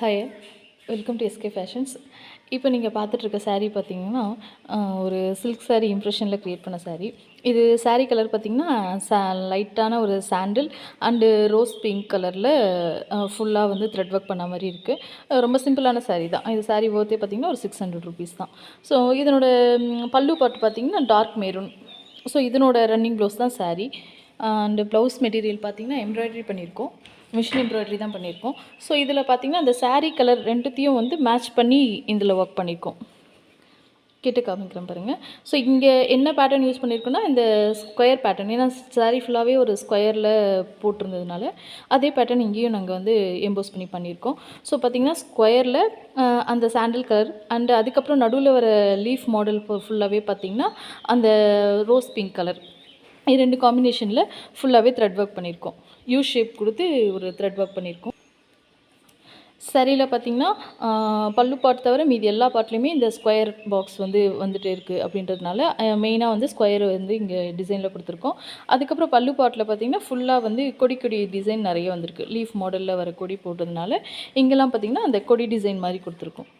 Hi, welcome to SK fashions. இப்போ நீங்கள் பார்த்துட்ருக்க saree பார்த்தீங்கன்னா, ஒரு சில்க் saree இம்ப்ரெஷனில் க்ரியேட் பண்ண saree. இது saree கலர் பார்த்தீங்கன்னா, லைட்டான ஒரு சாண்டில் அண்டு ரோஸ் பிங்க் கலரில் ஃபுல்லாக வந்து த்ரெட் ஒர்க் பண்ண மாதிரி இருக்குது. ரொம்ப சிம்பிளான saree தான். இது saree ஒர்த்தே பார்த்தீங்கன்னா ஒரு ₹600 தான். ஸோ இதனோட பல்லு பார்ட் பார்த்தீங்கன்னா டார்க் மெரூன். ஸோ இதனோட ரன்னிங் ப்ளவுஸ் தான் saree. அண்டு ப்ளவுஸ் மெட்டீரியல் பார்த்தீங்கன்னா எம்ப்ராய்டரி பண்ணியிருக்கோம். மிஷின் எம்ப்ராய்டரி தான் பண்ணியிருக்கோம். ஸோ இதில் பார்த்தீங்கன்னா அந்த saree கலர் ரெண்டுத்தையும் வந்து மேட்ச் பண்ணி இதில் ஒர்க் பண்ணியிருக்கோம். கிட்ட காமிக்கிறேன் பாருங்கள். ஸோ இங்கே என்ன பேட்டர்ன் யூஸ் பண்ணியிருக்கோன்னா இந்த ஸ்கொயர் பேட்டர்ன். ஏன்னா saree ஃபுல்லாகவே ஒரு ஸ்கொயரில் போட்டிருந்ததுனால அதே பேட்டர்ன் இங்கேயும் நாங்கள் வந்து எம்போஸ் பண்ணியிருக்கோம். ஸோ பார்த்திங்கன்னா ஸ்கொயரில் அந்த சாண்டில் கலர் அண்டு அதுக்கப்புறம் நடுவில் வர லீஃப் மாடல் ஃபுல்லாகவே பார்த்திங்கன்னா அந்த ரோஸ் பிங்க் கலர். இது 2 காம்பினேஷனில் ஃபுல்லாகவே த்ரெட் ஒர்க் பண்ணியிருக்கோம். யூ ஷேப் கொடுத்து ஒரு த்ரெட் ஒர்க் பண்ணியிருக்கோம். சரியில் பார்த்திங்கன்னா பல்லு பார்ட் தவிர மீதி எல்லா பார்ட்லேயுமே இந்த ஸ்கொயர் பாக்ஸ் வந்துட்டு இருக்குது அப்படின்றதுனால மெயினாக வந்து ஸ்கொயர் வந்து இங்கே டிசைனில் கொடுத்துருக்கோம். அதுக்கப்புறம் பல்லு பார்ட்டில் பார்த்திங்கன்னா ஃபுல்லாக வந்து கொடி டிசைன் நிறைய வந்திருக்கு. லீஃப் மாடலில் வர கொடி போட்டதுனால இங்கெல்லாம் பார்த்திங்கன்னா அந்த கொடி டிசைன் மாதிரி கொடுத்துருக்கோம்.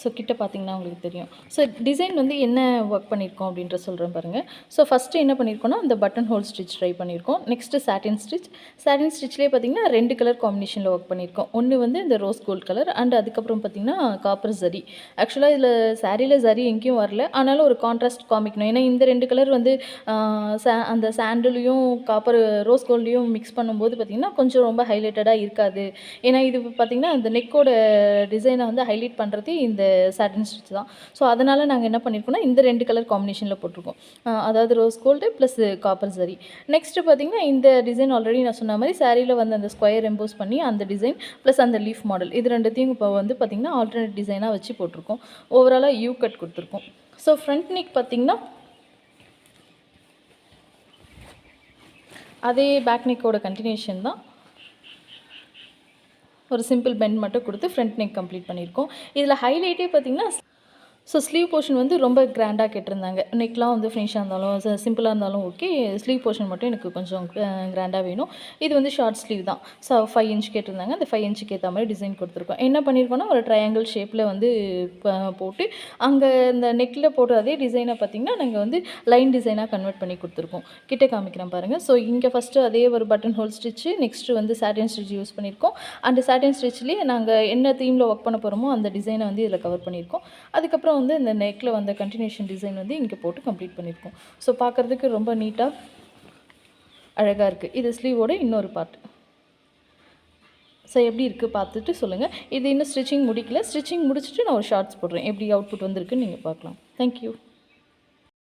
ஸோ கிட்ட பார்த்திங்கன்னா உங்களுக்கு தெரியும். ஸோ டிசைன் வந்து என்ன ஒர்க் பண்ணியிருக்கோம் அப்படின்ற சொல்கிறேன் பாருங்கள். ஸோ ஃபஸ்ட்டு என்ன பண்ணியிருக்கோன்னா அந்த பட்டன் ஹோல் ஸ்டிச் ட்ரை பண்ணியிருக்கோம். நெக்ஸ்ட்டு சாட்டின் ஸ்டிச்லேயே பார்த்திங்கன்னா 2 கலர் காம்பினேஷனில் ஒர்க் பண்ணியிருக்கோம். ஒன்று வந்து இந்த ரோஸ் கோல்ட் கலர் அண்ட் அதுக்கப்புறம் பார்த்திங்கன்னா காப்பர் ஜரி. ஆக்சுவலாக இதில் சாரியில் ஜரி எங்கேயும் வரல, ஆனாலும் ஒரு கான்ட்ராஸ்ட் காமிக்கணும். ஏன்னா இந்த 2 கலர் வந்து அந்த சாண்டிலையும் காப்பர் ரோஸ் கோல்டையும் மிக்ஸ் பண்ணும்போது பார்த்திங்கன்னா கொஞ்சம் ரொம்ப ஹைலைட்டடாக இருக்காது. ஏன்னா இது பார்த்திங்கன்னா இந்த நெக்கோட டிசைனை வந்து ஹைலைட் பண்ணுறது இந்த சாட்டின் ஸ்டிச் தான். ஸோ அதனால் நாங்கள் என்ன பண்ணியிருக்கோம்னா இந்த 2 கலர் காம்பினேஷனில் போட்டிருக்கோம். அதாவது rose gold plus copper zari. Next பார்த்திங்கன்னா இந்த டிசைன் ஆல்ரெடி நான் சொன்ன மாதிரி சாரியில் வந்து அந்த ஸ்கொயர் எம்போஸ் பண்ணி அந்த டிசைன் ப்ளஸ் அந்த லீஃப் மாடல் இது ரெண்டுத்தையும் இப்போ வந்து பார்த்திங்கன்னா ஆல்டர்னேட் டிசைனாக வச்சு போட்டிருக்கோம். ஓவராலாக யூ கட் கொடுத்துருக்கோம். ஸோ ஃப்ரண்ட் நெக் பார்த்திங்கன்னா அதே பேக் நெக்கோட கண்டினியூஷன் தான். ஒரு சிம்பிள் பெண்ட் மட்டும் கொடுத்து ஃப்ரண்ட் நெக் கம்ப்ளீட் பண்ணியிருக்கோம். இதில் ஹைலைட்டே பார்த்திங்கன்னா ஸ்லீவ் போர்ஷன் வந்து ரொம்ப கிராண்டாக கேட்டிருந்தாங்க. நெக்லாம் வந்து ஃபினிஷாக இருந்தாலும் சிம்பிளாக இருந்தாலும் ஓகே, ஸ்லீவ் போர்ஷன் மட்டும் எனக்கு கொஞ்சம் கிராண்டாக வேணும். இது வந்து ஷார்ட் ஸ்லீவ் தான். ஸோ 5 இன்ச் கேட்டிருந்தாங்க. அந்த 5 இன்ச்சுக்கு ஏற்ற மாதிரி டிசைன் கொடுத்துருக்கோம். என்ன பண்ணியிருக்கோன்னா ஒரு ட்ரையாங்கிள் ஷேப்பில் வந்து போட்டு அங்கே இந்த நெக்கில் போட்டு அதே டிசைனை பார்த்திங்கன்னா நாங்கள் வந்து லைன் டிசைனாக கன்வெர்ட் பண்ணி கொடுத்துருக்கோம். கிட்ட காமிக்கிறேன் பாருங்கள். ஸோ இங்கே ஃபஸ்ட்டு அதே ஒரு பட்டன் ஹோல் ஸ்டிச்சு, நெக்ஸ்ட்டு வந்து சாட்டின் ஸ்டிச் யூஸ் பண்ணியிருக்கோம். அந்த சாட்டின் ஸ்டிச்லேயே நாங்கள் என்ன தீமில் ஒர்க் பண்ண போகிறோமோ அந்த டிசைனை வந்து இதில் கவர் பண்ணியிருக்கோம். அதுக்கப்புறம் வந்து இந்த நெக்கில் வந்த கண்டினியூஷன் டிசைன் வந்து இங்கே போட்டு கம்ப்ளீட் பண்ணியிருக்கோம். ஸோ பார்க்குறதுக்கு ரொம்ப நீட்டாக அழகாக இருக்குது. இது ஸ்லீவோட இன்னொரு பார்ட். ஸோ எப்படி இருக்குது பார்த்துட்டு சொல்லுங்கள். இது இன்னும் ஸ்டிச்சிங் முடிக்கல. ஸ்டிச்சிங் முடிச்சுட்டு நான் ஒரு ஷார்ட்ஸ் போடுறேன். எப்படி அவுட்புட் வந்திருக்குன்னு நீங்கள் பார்க்கலாம். தேங்க்யூ.